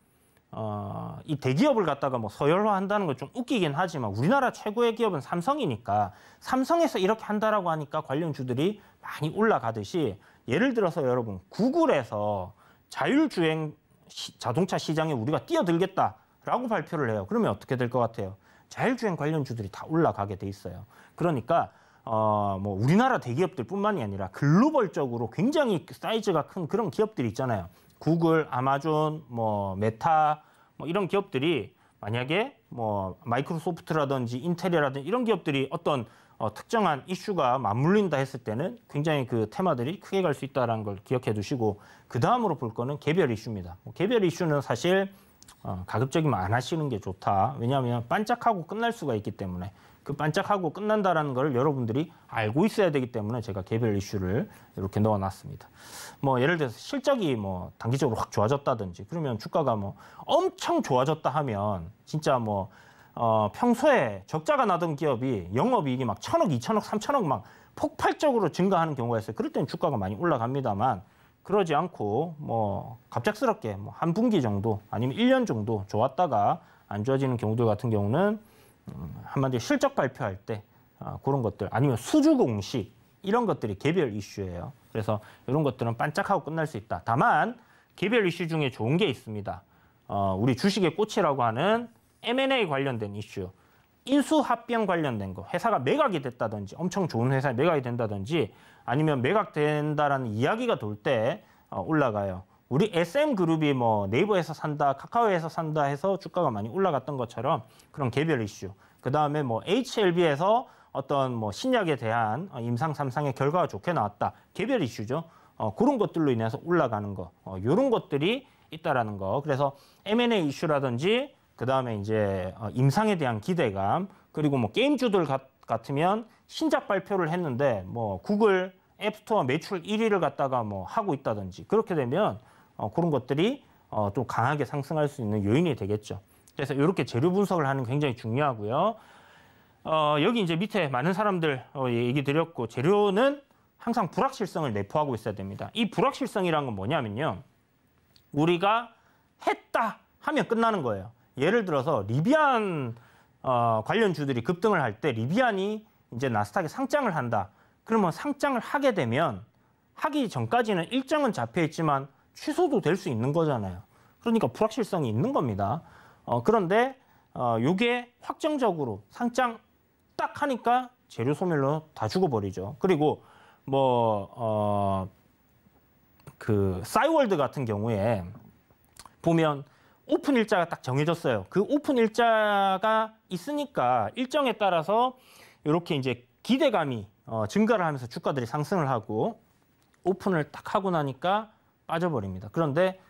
이 대기업을 갖다가 뭐 서열화한다는 건 좀 웃기긴 하지만 우리나라 최고의 기업은 삼성이니까 삼성에서 이렇게 한다라고 하니까 관련주들이 많이 올라가듯이 예를 들어서 여러분 구글에서 자율주행 자동차 시장에 우리가 뛰어들겠다라고 발표를 해요. 그러면 어떻게 될 것 같아요? 자율주행 관련주들이 다 올라가게 돼 있어요. 그러니까 뭐 우리나라 대기업들뿐만이 아니라 글로벌적으로 굉장히 사이즈가 큰 그런 기업들이 있잖아요. 구글, 아마존, 뭐 메타 뭐 이런 기업들이 만약에 뭐 마이크로소프트라든지 인텔이라든지 이런 기업들이 어떤 특정한 이슈가 맞물린다 했을 때는 굉장히 그 테마들이 크게 갈 수 있다는 걸 기억해 두시고, 그 다음으로 볼 거는 개별 이슈입니다. 개별 이슈는 사실 가급적이면 안 하시는 게 좋다. 왜냐하면 반짝하고 끝날 수가 있기 때문에, 그 반짝하고 끝난다라는 걸 여러분들이 알고 있어야 되기 때문에 제가 개별 이슈를 이렇게 넣어놨습니다. 뭐 예를 들어서 실적이 뭐 단기적으로 확 좋아졌다든지, 그러면 주가가 뭐 엄청 좋아졌다 하면 진짜 뭐 평소에 적자가 나던 기업이 영업이익이 막 1,000억, 2,000억, 3,000억 막 폭발적으로 증가하는 경우가 있어요. 그럴 때는 주가가 많이 올라갑니다만, 그러지 않고 뭐 갑작스럽게 뭐 한 분기 정도 아니면 1년 정도 좋았다가 안 좋아지는 경우들 같은 경우는 한마디로 실적 발표할 때 그런 것들, 아니면 수주 공시, 이런 것들이 개별 이슈예요. 그래서 이런 것들은 반짝하고 끝날 수 있다. 다만 개별 이슈 중에 좋은 게 있습니다. 우리 주식의 꽃이라고 하는 M&A 관련된 이슈, 인수합병 관련된 거, 회사가 매각이 됐다든지, 엄청 좋은 회사에 매각이 된다든지, 아니면 매각된다라는 이야기가 돌 때 올라가요. 우리 SM그룹이 뭐 네이버에서 산다, 카카오에서 산다 해서 주가가 많이 올라갔던 것처럼 그런 개별 이슈. 그 다음에 뭐 HLB에서 어떤 뭐 신약에 대한 임상 3상의 결과가 좋게 나왔다. 개별 이슈죠. 그런 것들로 인해서 올라가는 거. 이런 것들이 있다라는 거. 그래서 M&A 이슈라든지, 그 다음에 이제 임상에 대한 기대감, 그리고 뭐 게임주들 같으면 신작 발표를 했는데 뭐 구글 앱스토어 매출 1위를 갖다가 뭐 하고 있다든지, 그렇게 되면 그런 것들이 좀 강하게 상승할 수 있는 요인이 되겠죠. 그래서 이렇게 재료 분석을 하는 게 굉장히 중요하고요. 여기 이제 밑에 많은 사람들 얘기 드렸고, 재료는 항상 불확실성을 내포하고 있어야 됩니다. 이 불확실성이란 건 뭐냐면요, 우리가 했다 하면 끝나는 거예요. 예를 들어서 리비안 관련주들이 급등을 할 때, 리비안이 이제 나스닥에 상장을 한다. 그러면 상장을 하게 되면 하기 전까지는 일정은 잡혀 있지만 취소도 될 수 있는 거잖아요. 그러니까 불확실성이 있는 겁니다. 그런데 요게 확정적으로 상장 딱 하니까 재료 소멸로 다 죽어버리죠. 그리고 뭐 그 싸이월드 같은 경우에 보면 오픈 일자가 딱 정해졌어요. 그 오픈 일자가 있으니까 일정에 따라서 이렇게 이제 기대감이 증가를 하면서 주가들이 상승을 하고, 오픈을 딱 하고 나니까 빠져버립니다. 그런데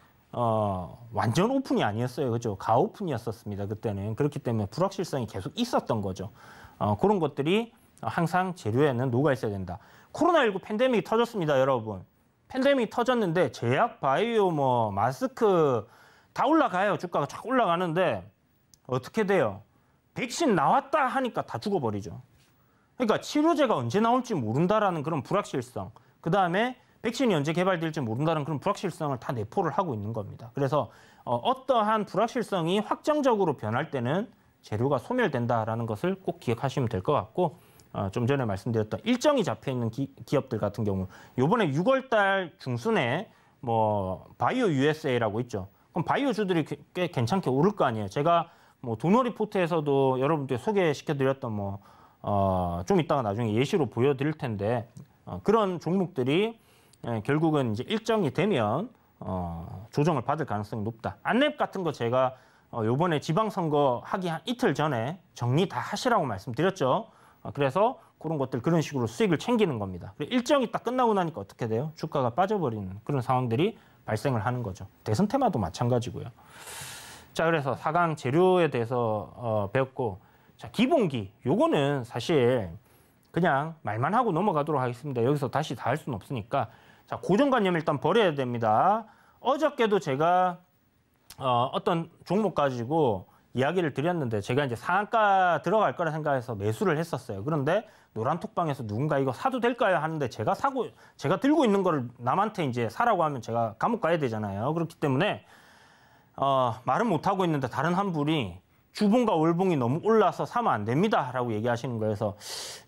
완전 오픈이 아니었어요. 그죠? 가오픈이었었습니다. 그때는. 그렇기 때문에 불확실성이 계속 있었던 거죠. 그런 것들이 항상 재료에는 녹아 있어야 된다. 코로나19 팬데믹이 터졌습니다, 여러분. 팬데믹이 터졌는데 제약, 바이오, 뭐 마스크 다 올라가요. 주가가 쫙 올라가는데 어떻게 돼요? 백신 나왔다 하니까 다 죽어버리죠. 그러니까 치료제가 언제 나올지 모른다라는 그런 불확실성, 그 다음에 백신이 언제 개발될지 모른다는 그런 불확실성을 다 내포를 하고 있는 겁니다. 그래서 어떠한 불확실성이 확정적으로 변할 때는 재료가 소멸된다라는 것을 꼭 기억하시면 될 것 같고, 좀 전에 말씀드렸던 일정이 잡혀 있는 기업들 같은 경우, 요번에 6월 달 중순에 뭐 바이오 USA라고 있죠. 그럼 바이오주들이 꽤 괜찮게 오를 거 아니에요. 제가 뭐 도너 리포트에서도 여러분들 소개시켜드렸던 뭐 좀 이따가 나중에 예시로 보여드릴 텐데, 그런 종목들이 결국은 이제 일정이 되면 조정을 받을 가능성이 높다. 안랩 같은 거 제가 요번에 지방선거 하기 한 이틀 전에 정리 다 하시라고 말씀드렸죠. 그래서 그런 것들, 그런 식으로 수익을 챙기는 겁니다. 일정이 딱 끝나고 나니까 어떻게 돼요? 주가가 빠져버리는 그런 상황들이 발생을 하는 거죠. 대선 테마도 마찬가지고요. 자, 그래서 4강 재료에 대해서 배웠고, 자, 기본기, 요거는 사실 그냥 말만 하고 넘어가도록 하겠습니다. 여기서 다시 다 할 수는 없으니까. 자, 고정관념 일단 버려야 됩니다. 어저께도 제가 어떤 종목 가지고 이야기를 드렸는데, 제가 이제 상한가 들어갈 거라 생각해서 매수를 했었어요. 그런데 노란톡방에서 누군가 이거 사도 될까요? 하는데 제가 들고 있는 거를 남한테 이제 사라고 하면 제가 감옥 가야 되잖아요. 그렇기 때문에 말은 못 하고 있는데 다른 한 분이 주봉과 월봉이 너무 올라서 사면 안 됩니다 라고 얘기하시는 거예요. 그래서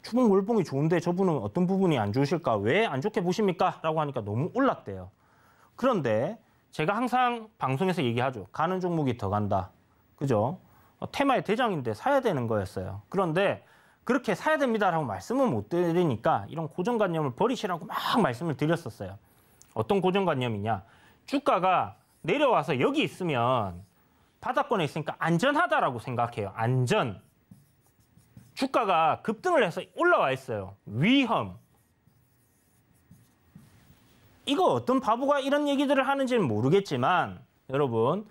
주봉 월봉이 좋은데 저분은 어떤 부분이 안 좋으실까? 왜 안 좋게 보십니까? 라고 하니까 너무 올랐대요. 그런데 제가 항상 방송에서 얘기하죠. 가는 종목이 더 간다. 그죠? 테마의 대장인데 사야 되는 거였어요. 그런데 그렇게 사야 됩니다라고 말씀은 못 드리니까 이런 고정관념을 버리시라고 막 말씀을 드렸었어요. 어떤 고정관념이냐? 주가가 내려와서 여기 있으면 바닥권에 있으니까 안전하다라고 생각해요. 안전. 주가가 급등을 해서 올라와 있어요. 위험. 이거 어떤 바보가 이런 얘기들을 하는지는 모르겠지만 여러분,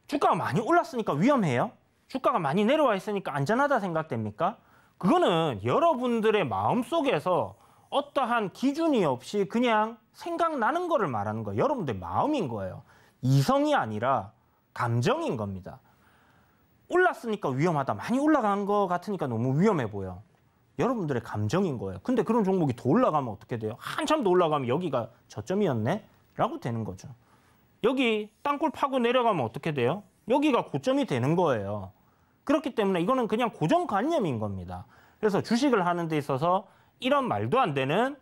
주가가 많이 올랐으니까 위험해요? 주가가 많이 내려와 있으니까 안전하다 생각됩니까? 그거는 여러분들의 마음속에서 어떠한 기준이 없이 그냥 생각나는 거를 말하는 거예요. 여러분들 마음인 거예요. 이성이 아니라 감정인 겁니다. 올랐으니까 위험하다. 많이 올라간 거 같으니까 너무 위험해 보여. 여러분들의 감정인 거예요. 근데 그런 종목이 더 올라가면 어떻게 돼요? 한참 더 올라가면 여기가 저점이었네? 라고 되는 거죠. 여기 땅굴 파고 내려가면 어떻게 돼요? 여기가 고점이 되는 거예요. 그렇기 때문에 이거는 그냥 고정관념인 겁니다. 그래서 주식을 하는 데 있어서 이런 말도 안 되는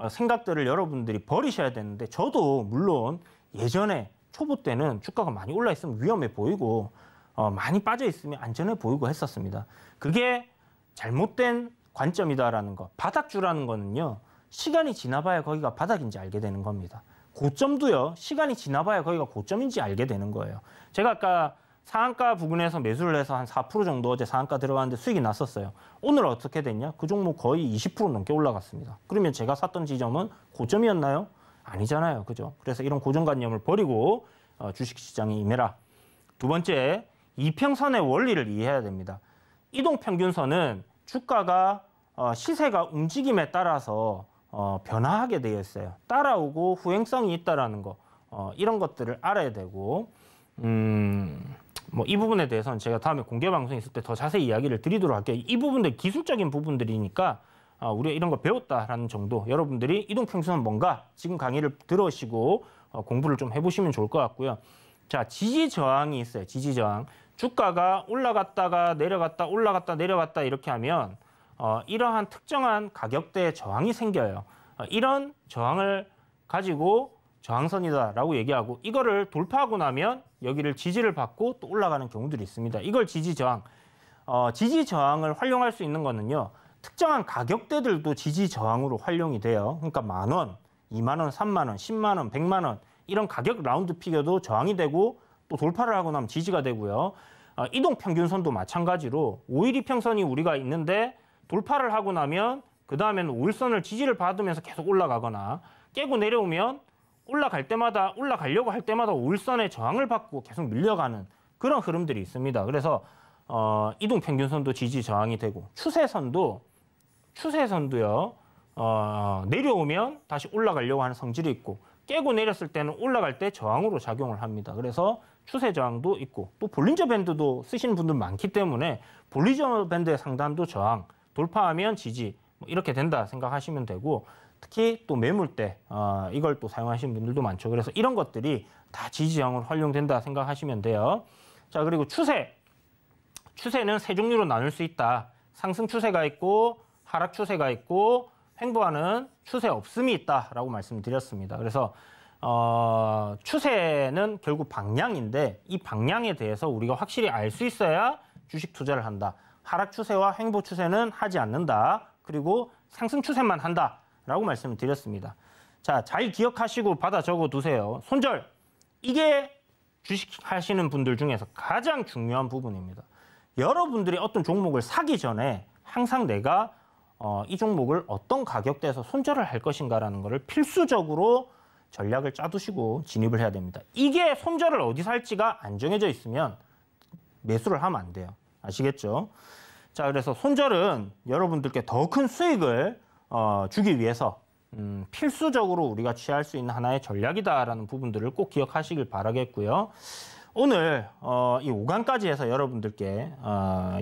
생각들을 여러분들이 버리셔야 되는데, 저도 물론 예전에 초보 때는 주가가 많이 올라 있으면 위험해 보이고 많이 빠져 있으면 안전해 보이고 했었습니다. 그게 잘못된 관점이다라는 거. 바닥주라는 거는요, 시간이 지나봐야 거기가 바닥인지 알게 되는 겁니다. 고점도요, 시간이 지나봐야 거기가 고점인지 알게 되는 거예요. 제가 아까 상한가 부근에서 매수를 해서 한 4% 정도 어제 상한가 들어갔는데 수익이 났었어요. 오늘 어떻게 됐냐? 그 종목 거의 20% 넘게 올라갔습니다. 그러면 제가 샀던 지점은 고점이었나요? 아니잖아요. 그죠? 그래서 이런 고정관념을 버리고 주식시장에 임해라. 두 번째, 이평선의 원리를 이해해야 됩니다. 이동평균선은 주가가 시세가 움직임에 따라서 변화하게 되어 있어요. 따라오고 후행성이 있다라는 거, 이런 것들을 알아야 되고, 뭐 이 부분에 대해서는 제가 다음에 공개 방송 있을 때 더 자세히 이야기를 드리도록 할게요. 이 부분들 기술적인 부분들이니까 우리가 이런 거 배웠다라는 정도, 여러분들이 이동평균선은 뭔가 지금 강의를 들으시고 공부를 좀 해보시면 좋을 것 같고요. 자, 지지 저항이 있어요. 지지 저항. 주가가 올라갔다가 내려갔다 올라갔다 내려갔다 이렇게 하면 이러한 특정한 가격대에 저항이 생겨요. 이런 저항을 가지고 저항선이다라고 얘기하고, 이거를 돌파하고 나면 여기를 지지를 받고 또 올라가는 경우들이 있습니다. 이걸 지지 저항. 지지 저항을 활용할 수 있는 거는요, 특정한 가격대들도 지지 저항으로 활용이 돼요. 그러니까 10,000원, 20,000원, 30,000원, 100,000원, 100만 이런 가격 라운드 피겨도 저항이 되고 또 돌파를 하고 나면 지지가 되고요. 이동평균선도 마찬가지로 5일 이평선이 우리가 있는데 돌파를 하고 나면 그 다음에는 5일선을 지지를 받으면서 계속 올라가거나 깨고 내려오면 올라갈 때마다, 올라가려고 할 때마다 5일선의 저항을 받고 계속 밀려가는 그런 흐름들이 있습니다. 그래서 이동평균선도 지지 저항이 되고, 추세선도요, 내려오면 다시 올라가려고 하는 성질이 있고, 깨고 내렸을 때는 올라갈 때 저항으로 작용을 합니다. 그래서 추세 저항도 있고, 또 볼린저 밴드도 쓰시는 분들 많기 때문에 볼린저 밴드의 상단도 저항, 돌파하면 지지, 뭐 이렇게 된다 생각하시면 되고, 특히 또 매물대 이걸 또 사용하시는 분들도 많죠. 그래서 이런 것들이 다 지지 저항으로 활용된다 생각하시면 돼요. 자, 그리고 추세는 세 종류로 나눌 수 있다. 상승 추세가 있고 하락 추세가 있고 횡보하는 추세 없음이 있다라고 말씀드렸습니다. 그래서 추세는 결국 방향인데, 이 방향에 대해서 우리가 확실히 알 수 있어야 주식 투자를 한다. 하락 추세와 횡보 추세는 하지 않는다. 그리고 상승 추세만 한다라고 말씀을 드렸습니다. 자, 잘 기억하시고 받아 적어 두세요. 손절. 이게 주식 하시는 분들 중에서 가장 중요한 부분입니다. 여러분들이 어떤 종목을 사기 전에 항상 내가 이 종목을 어떤 가격대에서 손절을 할 것인가라는 것을 필수적으로 전략을 짜두시고 진입을 해야 됩니다. 이게 손절을 어디서 할지가 안 정해져 있으면 매수를 하면 안 돼요. 아시겠죠? 자, 그래서 손절은 여러분들께 더 큰 수익을 주기 위해서 필수적으로 우리가 취할 수 있는 하나의 전략이다라는 부분들을 꼭 기억하시길 바라겠고요. 오늘 이 5강까지 해서 여러분들께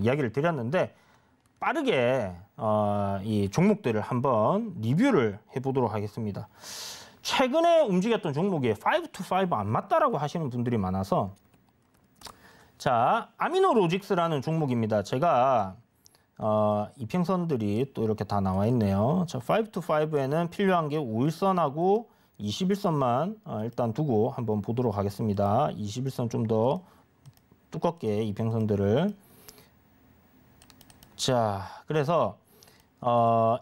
이야기를 드렸는데, 빠르게 이 종목들을 한번 리뷰를 해보도록 하겠습니다. 최근에 움직였던 종목이 5-to-5 안 맞다라고 하시는 분들이 많아서, 자, 아미노로직스라는 종목입니다. 제가 이평선들이 또 이렇게 다 나와 있네요. 자, 5-to-5에는 필요한 게 5일선하고 21선만 일단 두고 한번 보도록 하겠습니다. 21선 좀 더 두껍게 이평선들을. 자, 그래서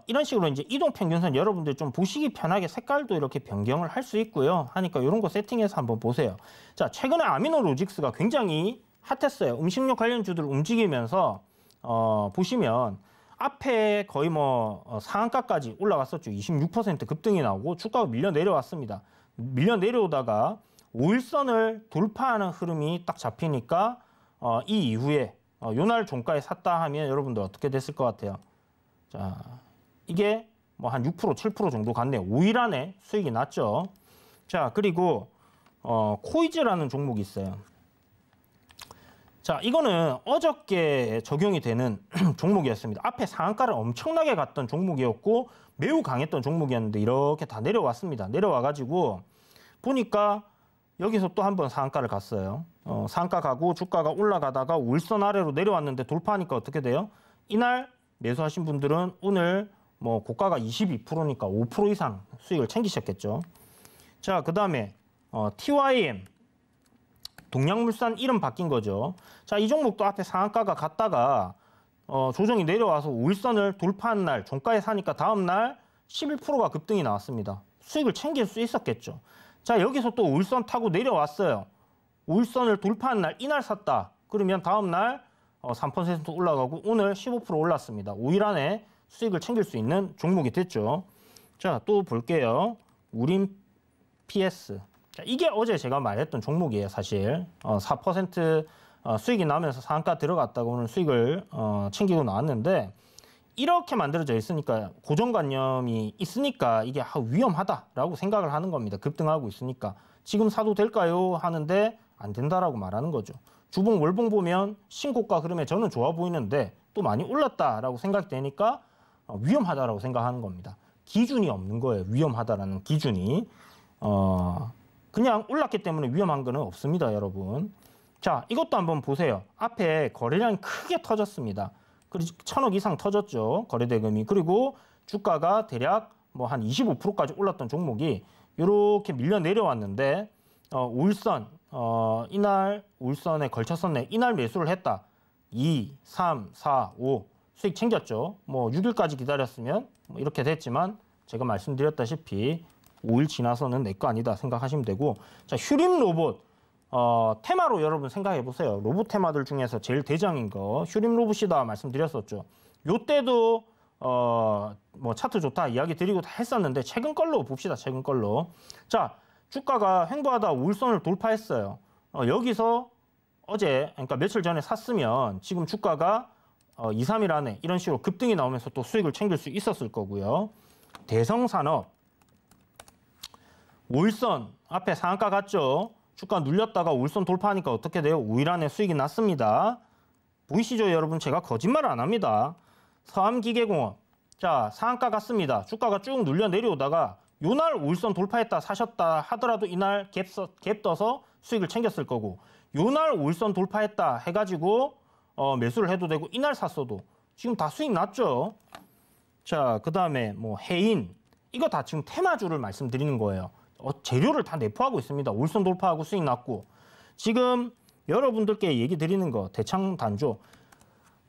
이런 식으로 이제 이동평균선 여러분들 좀 보시기 편하게 색깔도 이렇게 변경을 할 수 있고요. 하니까 이런 거 세팅해서 한번 보세요. 자, 최근에 아미노로직스가 굉장히 핫했어요. 음식료 관련주들 움직이면서 보시면 앞에 거의 뭐 상한가까지 올라갔었죠. 26% 급등이 나오고 주가가 밀려 내려왔습니다. 밀려 내려오다가 5일선을 돌파하는 흐름이 딱 잡히니까 이 이후에 요날 종가에 샀다 하면 여러분들 어떻게 됐을 것 같아요? 자, 이게 뭐 한 6%, 7% 정도 갔네요. 5일 안에 수익이 났죠. 자, 그리고 코이즈라는 종목이 있어요. 자, 이거는 어저께 적용이 되는 종목이었습니다. 앞에 상한가를 엄청나게 갔던 종목이었고 매우 강했던 종목이었는데 이렇게 다 내려왔습니다. 내려와가지고 보니까 여기서 또 한 번 상한가를 갔어요. 상한가 가고 주가가 올라가다가 울선 아래로 내려왔는데 돌파하니까 어떻게 돼요? 이날 매수하신 분들은 오늘 뭐 고가가 22%니까 5% 이상 수익을 챙기셨겠죠. 자, 그 다음에 TYM 동양물산 이름 바뀐 거죠. 자, 이 종목도 앞에 상한가가 갔다가 조정이 내려와서 5일선을 돌파한 날 종가에 사니까 다음 날 11%가 급등이 나왔습니다. 수익을 챙길 수 있었겠죠. 자, 여기서 또 5일선 타고 내려왔어요. 5일선을 돌파한 날 이날 샀다. 그러면 다음 날 3% 올라가고 오늘 15% 올랐습니다. 5일 안에 수익을 챙길 수 있는 종목이 됐죠. 자, 또 볼게요. 우림 PS. 자, 이게 어제 제가 말했던 종목이에요, 사실. 4% 수익이 나면서 상한가 들어갔다가 오늘 수익을 챙기고 나왔는데 이렇게 만들어져 있으니까 고정관념이 있으니까 이게 위험하다라고 생각을 하는 겁니다. 급등하고 있으니까. 지금 사도 될까요? 하는데 안 된다라고 말하는 거죠. 주봉, 월봉 보면 신고가 그러면 저는 좋아 보이는데 또 많이 올랐다라고 생각이 되니까 위험하다라고 생각하는 겁니다. 기준이 없는 거예요. 위험하다라는 기준이. 그냥 올랐기 때문에 위험한 거는 없습니다, 여러분. 자, 이것도 한번 보세요. 앞에 거래량이 크게 터졌습니다. 그리고 1,000억 이상 터졌죠, 거래대금이. 그리고 주가가 대략 뭐 한 25%까지 올랐던 종목이 이렇게 밀려 내려왔는데 울선, 이날 울선에 걸쳤었네. 이날 매수를 했다. 2, 3, 4, 5 수익 챙겼죠. 뭐 6일까지 기다렸으면 뭐 이렇게 됐지만 제가 말씀드렸다시피 5일 지나서는 내 거 아니다 생각하시면 되고. 자, 휴림 로봇 테마로 여러분 생각해 보세요. 로봇 테마들 중에서 제일 대장인 거 휴림 로봇이다 말씀드렸었죠. 요때도 뭐 차트 좋다 이야기 드리고 다 했었는데 최근 걸로 봅시다. 최근 걸로. 자, 주가가 횡보하다 5일선을 돌파했어요. 여기서 어제 그러니까 며칠 전에 샀으면 지금 주가가 2, 3일 안에 이런 식으로 급등이 나오면서 또 수익을 챙길 수 있었을 거고요. 대성산업 5일선 앞에 상한가 갔죠. 주가 눌렸다가 5일선 돌파하니까 어떻게 돼요? 5일 안에 수익이 났습니다. 보이시죠, 여러분? 제가 거짓말 안 합니다. 서암기계공업. 자, 상한가 갔습니다. 주가가 쭉 눌려 내려오다가 요날 5일선 돌파했다 사셨다 하더라도 이날 갭 떠서 수익을 챙겼을 거고 요날 5일선 돌파했다 해가지고 매수를 해도 되고 이날 샀어도 지금 다 수익 났죠. 자, 그 다음에 뭐 해인 이거 다 지금 테마주를 말씀드리는 거예요. 재료를 다 내포하고 있습니다. 5일선 돌파하고 수익 났고 지금 여러분들께 얘기 드리는 거 대창 단조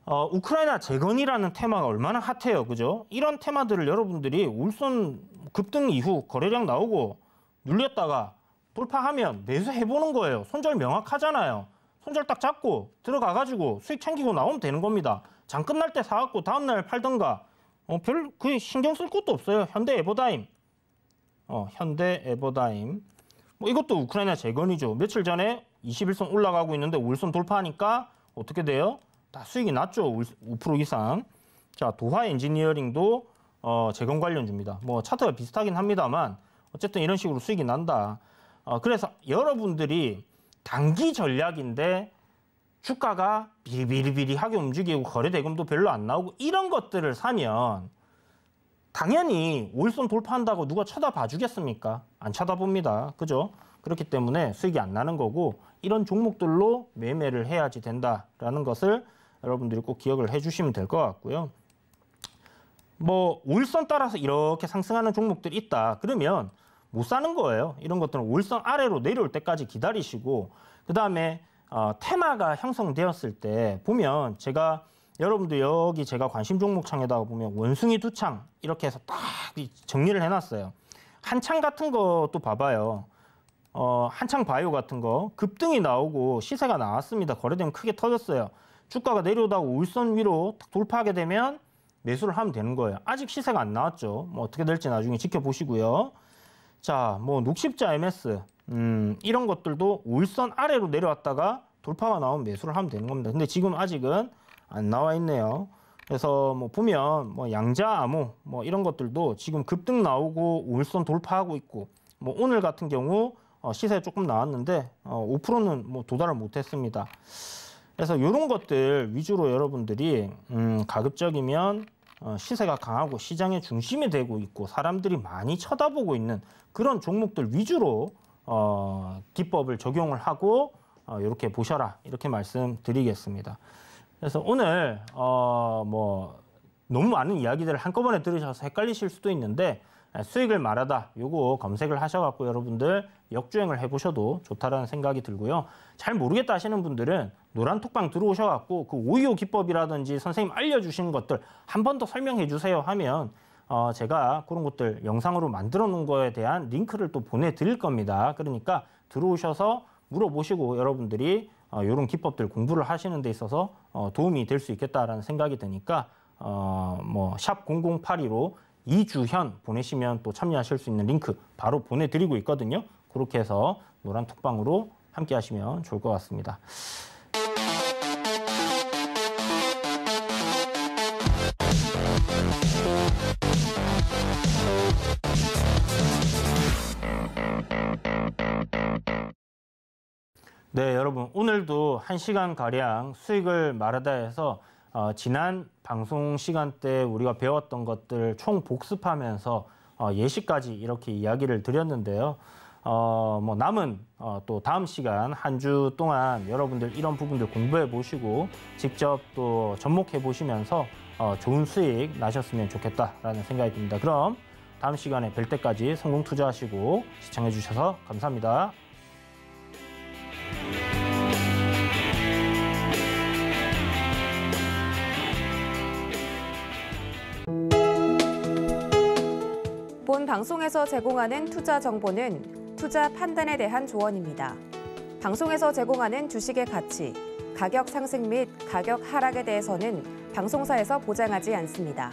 우크라이나 재건이라는 테마가 얼마나 핫해요. 그죠? 이런 테마들을 여러분들이 5일선 급등 이후 거래량 나오고 눌렸다가 돌파하면 매수해보는 거예요. 손절 명확하잖아요. 손절 딱 잡고 들어가가지고 수익 챙기고 나오면 되는 겁니다. 장 끝날 때 사갖고 다음날 팔던가 별 그게 신경 쓸 것도 없어요. 현대에버다임. 현대에버다임. 뭐 이것도 우크라이나 재건이죠. 며칠 전에 21선 올라가고 있는데 5일선 돌파하니까 어떻게 돼요? 다 수익이 났죠. 5% 이상. 자, 도화 엔지니어링도 재건 관련주입니다. 뭐 차트가 비슷하긴 합니다만 어쨌든 이런 식으로 수익이 난다. 그래서 여러분들이 단기 전략인데 주가가 비리비리하게 움직이고 거래대금도 별로 안 나오고 이런 것들을 사면 당연히 5일선 돌파한다고 누가 쳐다봐 주겠습니까? 안 쳐다봅니다. 그죠? 그렇기 때문에 수익이 안 나는 거고 이런 종목들로 매매를 해야지 된다라는 것을 여러분들이 꼭 기억을 해주시면 될 것 같고요. 뭐 5일선 따라서 이렇게 상승하는 종목들이 있다. 그러면 못 사는 거예요. 이런 것들은 5일선 아래로 내려올 때까지 기다리시고 그 다음에 테마가 형성되었을 때 보면 제가 여러분들 여기 제가 관심 종목 창에다가 보면 원숭이 두 창 이렇게 해서 딱 정리를 해놨어요. 한 창 같은 것도 봐봐요. 한창 바이오 같은 거 급등이 나오고 시세가 나왔습니다. 거래되면 크게 터졌어요. 주가가 내려오다가 울선 위로 딱 돌파하게 되면 매수를 하면 되는 거예요. 아직 시세가 안 나왔죠. 뭐 어떻게 될지 나중에 지켜보시고요. 자, 뭐 녹십자 MS 이런 것들도 울선 아래로 내려왔다가 돌파가 나오면 매수를 하면 되는 겁니다. 근데 지금 아직은 안 나와 있네요. 그래서 뭐 보면 뭐 양자 암호 뭐 이런 것들도 지금 급등 나오고 울선 돌파하고 있고, 뭐 오늘 같은 경우 시세 조금 나왔는데 5%는 뭐 도달을 못했습니다. 그래서 이런 것들 위주로 여러분들이 가급적이면 시세가 강하고 시장의 중심이 되고 있고 사람들이 많이 쳐다보고 있는 그런 종목들 위주로 기법을 적용을 하고 이렇게 보셔라, 이렇게 말씀드리겠습니다. 그래서 오늘 뭐 너무 많은 이야기들을 한꺼번에 들으셔서 헷갈리실 수도 있는데, 수익을 말하다 요거 검색을 하셔갖고 여러분들 역주행을 해보셔도 좋다라는 생각이 들고요. 잘 모르겠다 하시는 분들은 노란 톡방 들어오셔갖고 그 525 기법이라든지 선생님 알려주시는 것들 한 번 더 설명해 주세요 하면 제가 그런 것들 영상으로 만들어 놓은 거에 대한 링크를 또 보내드릴 겁니다. 그러니까 들어오셔서 물어보시고 여러분들이 이런 기법들 공부를 하시는 데 있어서 도움이 될 수 있겠다라는 생각이 드니까 뭐 샵 0082로 이주현 보내시면 또 참여하실 수 있는 링크 바로 보내드리고 있거든요. 그렇게 해서 노란 톡방으로 함께 하시면 좋을 것 같습니다. 네, 여러분 오늘도 1시간가량 수익을 말하다 해서 지난 방송 시간 때 우리가 배웠던 것들 총 복습하면서 예시까지 이렇게 이야기를 드렸는데요. 뭐 남은 또 다음 시간 한 주 동안 여러분들 이런 부분들 공부해 보시고 직접 또 접목해 보시면서 좋은 수익 나셨으면 좋겠다라는 생각이 듭니다. 그럼 다음 시간에 뵐 때까지 성공 투자하시고 시청해 주셔서 감사합니다. 본 방송에서 제공하는 투자 정보는 투자 판단에 대한 조언입니다. 방송에서 제공하는 주식의 가치, 가격 상승 및 가격 하락에 대해서는 방송사에서 보장하지 않습니다.